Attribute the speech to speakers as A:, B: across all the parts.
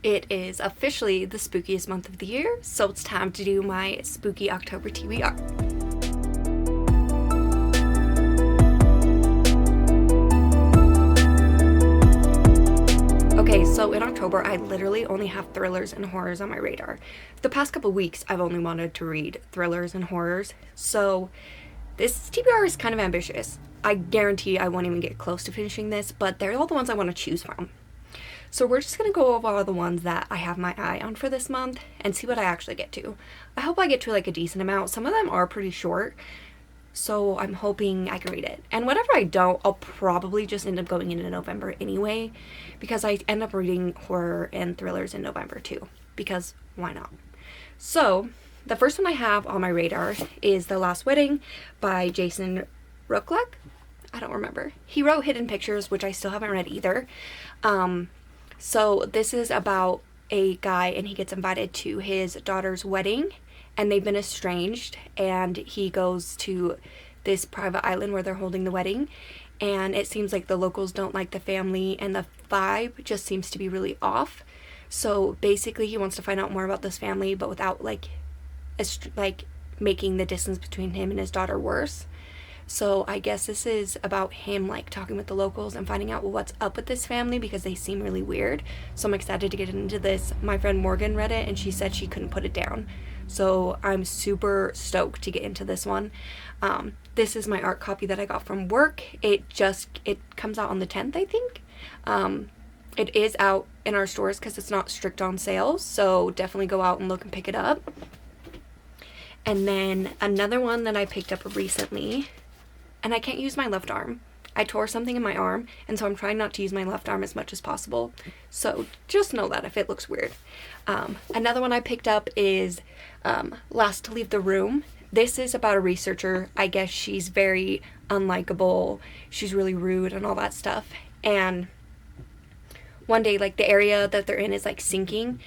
A: It is officially the spookiest month of the year, so it's time to do my spooky October TBR. Okay, so in October, I literally only have thrillers and horrors on my radar. The past couple weeks, I've only wanted to read thrillers and horrors, so this TBR is kind of ambitious. I guarantee I won't even get close to finishing this, but they're all the ones I want to choose from. So we're just going to go over all the ones that I have my eye on for this month and see what I actually get to. I hope I get to like a decent amount. Some of them are pretty short, so I'm hoping I can read it. And whatever I don't, I'll probably just end up going into November anyway, because I end up reading horror and thrillers in November too, because why not? So the first one I have on my radar is The Last Wedding by Jason Rookleck. I don't remember. He wrote Hidden Pictures, which I still haven't read either. So this is about a guy, and he gets invited to his daughter's wedding, and they've been estranged, and he goes to this private island where they're holding the wedding, and it seems like the locals don't like the family, and the vibe just seems to be really off. So basically he wants to find out more about this family, but without like making the distance between him and his daughter worse. So I guess this is about him like talking with the locals and finding out what's up with this family, because they seem really weird. So I'm excited to get into this. My friend Morgan read it and she said she couldn't put it down. So I'm super stoked to get into this one. This is my art copy that I got from work. It comes out on the 10th, I think. It is out in our stores because it's not strict on sale. So definitely go out and look and pick it up. And then another one that I picked up recently, and I can't use my left arm. I tore something in my arm, and so I'm trying not to use my left arm as much as possible. So just know that if it looks weird. Another one I picked up is Last to Leave the Room. This is about a researcher. I guess she's very unlikable. She's really rude and all that stuff. And one day, like, the area that they're in is like sinking,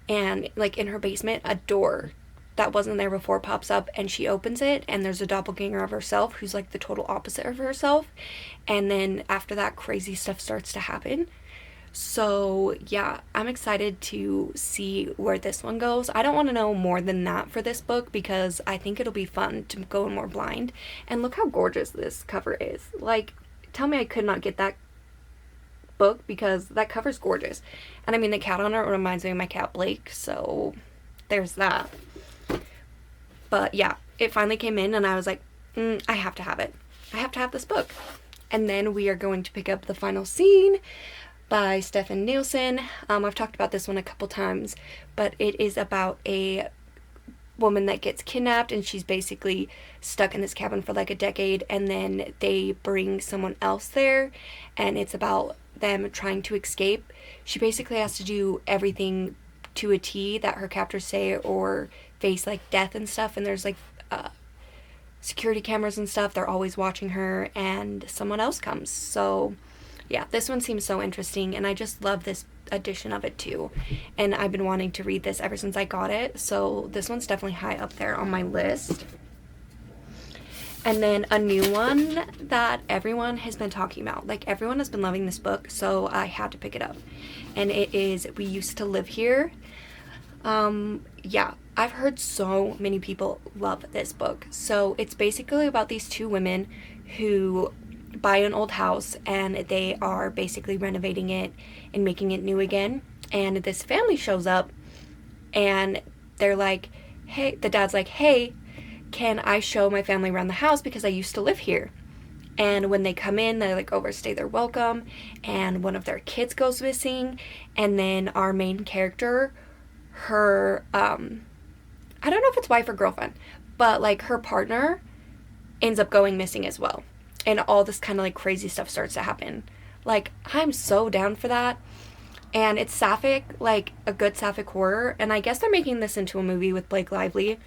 A: and like in her basement, a door that wasn't there before pops up, and she opens it, and there's a doppelganger of herself who's like the total opposite of herself. And then after that, crazy stuff starts to happen. So yeah, I'm excited to see where this one goes. I don't want to know more than that for this book, because I think it'll be fun to go in more blind. And look how gorgeous this cover is. Like, tell me I could not get that book, because that cover's gorgeous. And I mean, the cat on it reminds me of my cat Blake, so there's that. But yeah, it finally came in, and I was like, I have to have it. I have to have this book. And then we are going to pick up The Final Scene by Stefan Nielsen. I've talked about this one a couple times, but it is about a woman that gets kidnapped, and she's basically stuck in this cabin for like a decade, and then they bring someone else there, and it's about them trying to escape. She basically has to do everything to a T that her captors say, or face like death and stuff, and there's like security cameras and stuff. They're always watching her, and someone else comes. So yeah, this one seems so interesting, and I just love this edition of it too, and I've been wanting to read this ever since I got it, so this one's definitely high up there on my list. And then a new one that everyone has been talking about, like everyone has been loving this book, so I had to pick it up, and it is We Used to Live Here. Yeah, I've heard so many people love this book. So it's basically about these two women who buy an old house, and they are basically renovating it and making it new again. And this family shows up, and they're like, hey, the dad's like, hey, can I show my family around the house, because I used to live here? And when they come in, they like overstay their welcome, and one of their kids goes missing. And then our main character, her I don't know if it's wife or girlfriend, but like her partner ends up going missing as well, and all this kind of like crazy stuff starts to happen. Like, I'm so down for that. And it's sapphic, like a good sapphic horror, and I guess they're making this into a movie with Blake Lively,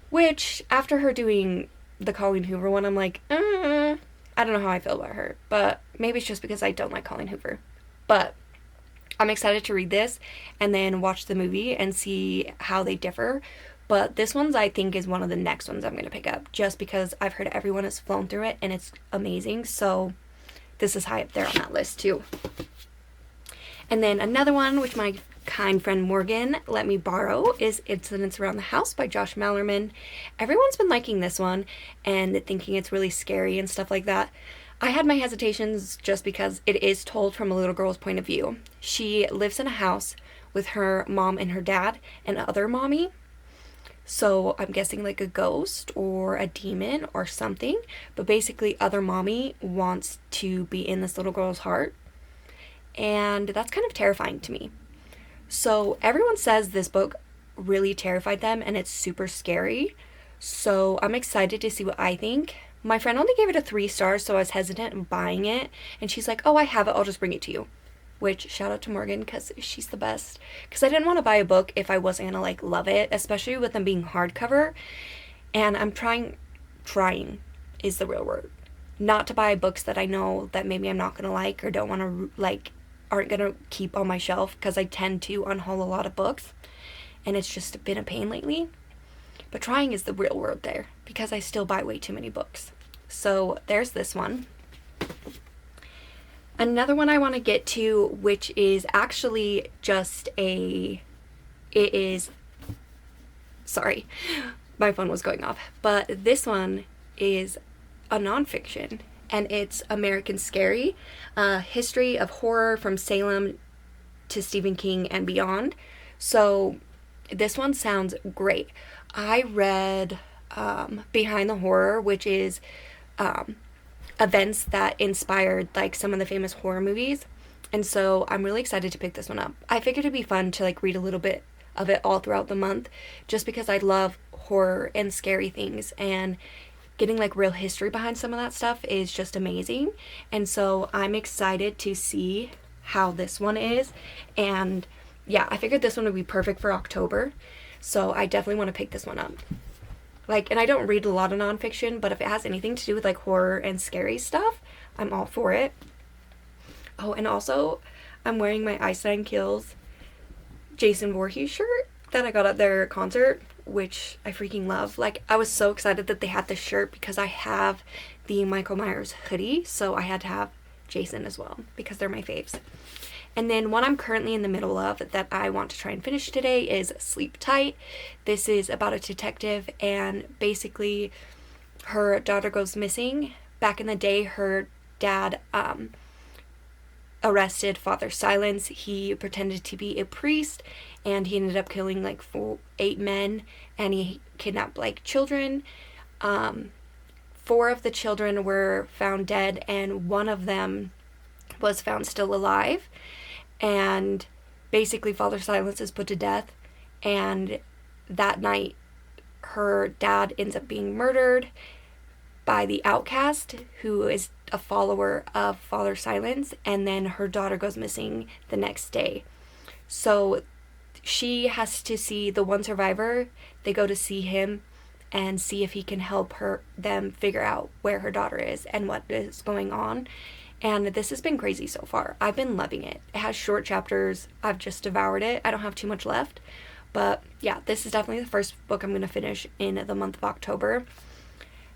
A: which after her doing the Colleen Hoover one, I'm like, I don't know how I feel about her, but maybe it's just because I don't like Colleen Hoover. But I'm excited to read this and then watch the movie and see how they differ. But this one's, I think, is one of the next ones I'm going to pick up, just because I've heard everyone has flown through it and it's amazing. So this is high up there on that list too. And then another one, which my kind friend Morgan let me borrow is Incidents Around the House by Josh Mallerman. Everyone's been liking this one and thinking it's really scary and stuff like that. I had my hesitations just because it is told from a little girl's point of view. She lives in a house with her mom and her dad and other mommy. So I'm guessing like a ghost or a demon or something. But basically, other mommy wants to be in this little girl's heart. And that's kind of terrifying to me. So everyone says this book really terrified them and it's super scary. So I'm excited to see what I think. My friend only gave it a 3 stars, so I was hesitant in buying it. And she's like, oh, I have it. I'll just bring it to you. Which, shout out to Morgan, because she's the best. Because I didn't want to buy a book if I wasn't going to, like, love it. Especially with them being hardcover. And I'm trying is the real word. Not to buy books that I know that maybe I'm not going to like or don't want to, like, aren't going to keep on my shelf. Because I tend to unhaul a lot of books. And it's just been a pain lately. But trying is the real word there. Because I still buy way too many books. So there's this one. Another one I want to get to, which is actually just sorry, my phone was going off. But this one is a nonfiction. And it's American Scary, a history of horror from Salem to Stephen King and beyond. So this one sounds great. I read Behind the Horror, which is events that inspired like some of the famous horror movies, and so I'm really excited to pick this one up. I figured it'd be fun to like read a little bit of it all throughout the month, just because I love horror and scary things, and getting like real history behind some of that stuff is just amazing. And so I'm excited to see how this one is. And yeah, I figured this one would be perfect for October, so I definitely want to pick this one up. Like, and I don't read a lot of nonfiction, but if it has anything to do with like horror and scary stuff, I'm all for it. Oh, and also, I'm wearing my Ice Nine Kills Jason Voorhees shirt that I got at their concert, which I freaking love. Like, I was so excited that they had this shirt because I have the Michael Myers hoodie, so I had to have Jason as well because they're my faves. And then one I'm currently in the middle of that I want to try and finish today is Sleep Tight. This is about a detective, and basically her daughter goes missing. Back in the day, her dad arrested Father Silence. He pretended to be a priest, and he ended up killing like 8 men, and he kidnapped like children. 4 of the children were found dead, and one of them was found still alive. And basically Father Silence is put to death, and that night her dad ends up being murdered by the outcast, who is a follower of Father Silence, and then her daughter goes missing the next day. So she has to see the one survivor. They go to see him and see if he can help them figure out where her daughter is and what is going on. And this has been crazy so far. I've been loving it. It has short chapters. I've just devoured it. I don't have too much left. But yeah, this is definitely the first book I'm going to finish in the month of October.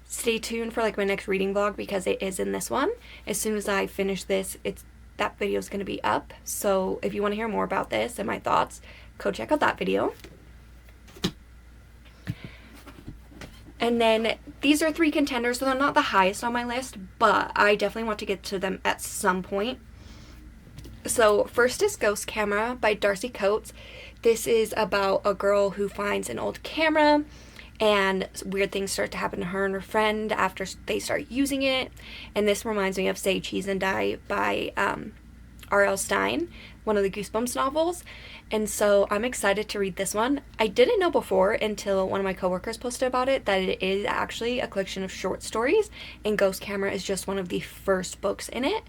A: Stay tuned for like my next reading vlog because it is in this one. As soon as I finish this, that video is going to be up. So if you want to hear more about this and my thoughts, go check out that video. And then these are 3 contenders, so they're not the highest on my list, but I definitely want to get to them at some point. So first is Ghost Camera by Darcy Coates. This is about a girl who finds an old camera, and weird things start to happen to her and her friend after they start using it. And this reminds me of Say Cheese and Die by R.L. Stine, one of the Goosebumps novels. And so I'm excited to read this one. I didn't know before until one of my coworkers posted about it that it is actually a collection of short stories, and Ghost Camera is just one of the first books in it.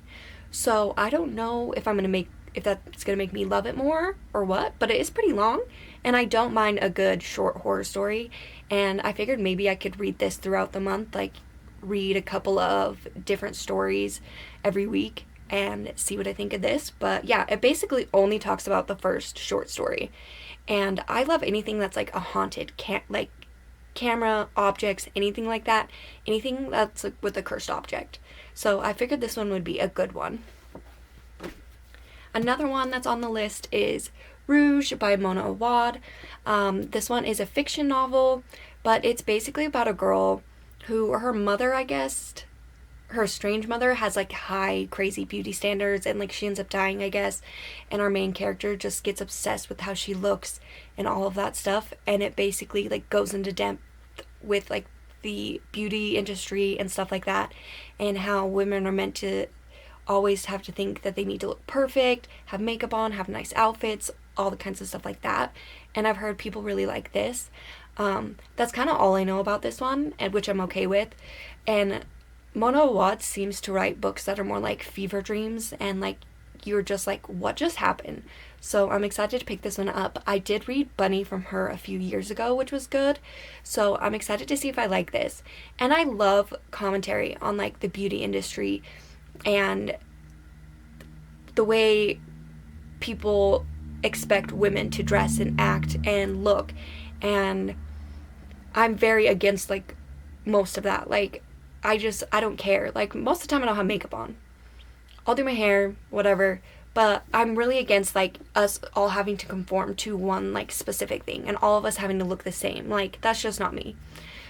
A: So I don't know if that's gonna make me love it more or what, but it is pretty long, and I don't mind a good short horror story. And I figured maybe I could read this throughout the month, like read a couple of different stories every week and see what I think of this. But yeah, it basically only talks about the first short story, and I love anything that's like a haunted camera, objects, anything like that, anything that's like with a cursed object. So I figured this one would be a good one. Another one that's on the list is Rouge by Mona Awad. This one is a fiction novel, but it's basically about a girl who, her mother, I guess, her strange mother has like high crazy beauty standards, and like she ends up dying, I guess, and our main character just gets obsessed with how she looks and all of that stuff, and it basically like goes into depth with like the beauty industry and stuff like that, and how women are meant to always have to think that they need to look perfect, have makeup on, have nice outfits, all the kinds of stuff like that. And I've heard people really like this. That's kind of all I know about this one, and which I'm okay with. And Mona Awad seems to write books that are more like fever dreams, and like you're just like, what just happened? So I'm excited to pick this one up. I did read Bunny from her a few years ago, which was good. So I'm excited to see if I like this. And I love commentary on like the beauty industry and the way people expect women to dress and act and look. And I'm very against like most of that. Like I don't care. Like most of the time I don't have makeup on. I'll do my hair, whatever. But I'm really against like us all having to conform to one like specific thing and all of us having to look the same. Like that's just not me.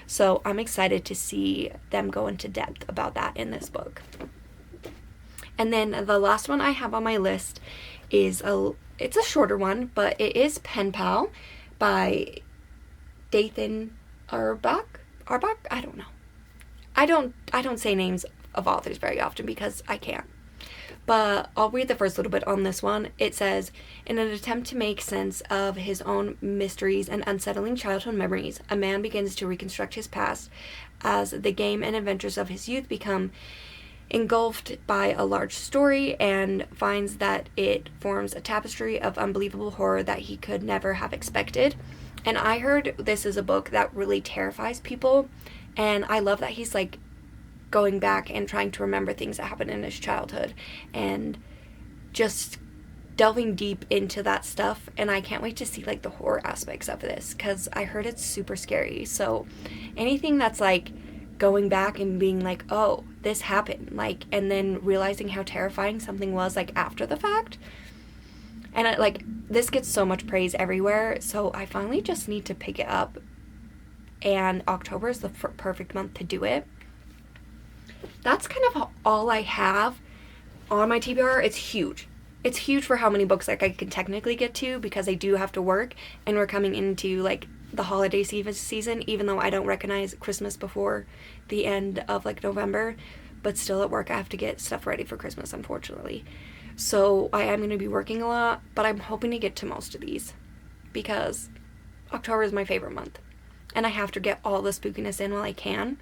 A: So I'm excited to see them go into depth about that in this book. And then the last one I have on my list is it's a shorter one, but it is Pen Pal by Dathan Arbach. I don't know. I don't say names of authors very often because I can't. But I'll read the first little bit on this one. It says, in an attempt to make sense of his own mysteries and unsettling childhood memories, a man begins to reconstruct his past as the game and adventures of his youth become engulfed by a large story, and finds that it forms a tapestry of unbelievable horror that he could never have expected. And I heard this is a book that really terrifies people, and I love that he's like going back and trying to remember things that happened in his childhood and just delving deep into that stuff. And I can't wait to see like the horror aspects of this because I heard it's super scary. So anything that's like going back and being like, oh, this happened, like, and then realizing how terrifying something was like after the fact. And like this gets so much praise everywhere, so I finally just need to pick it up, and October is the perfect month to do it. That's kind of all I have on my TBR. It's huge. It's huge for how many books like I can technically get to because I do have to work, and we're coming into like the holiday season, even though I don't recognize Christmas before the end of like November, but still at work I have to get stuff ready for Christmas, unfortunately. So I am going to be working a lot, but I'm hoping to get to most of these because October is my favorite month and I have to get all the spookiness in while I can.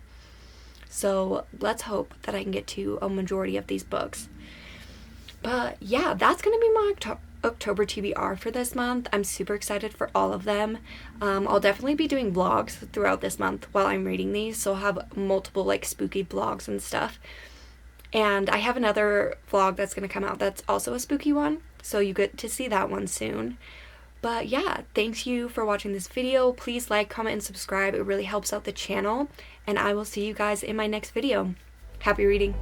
A: So let's hope that I can get to a majority of these books. But yeah, that's going to be my October TBR for this month. I'm super excited for all of them. I'll definitely be doing vlogs throughout this month while I'm reading these, so I'll have multiple like spooky vlogs and stuff. And I have another vlog that's going to come out that's also a spooky one, so you get to see that one soon. But yeah, thanks you for watching this video. Please like, comment, and subscribe. It really helps out the channel, and I will see you guys in my next video. Happy reading.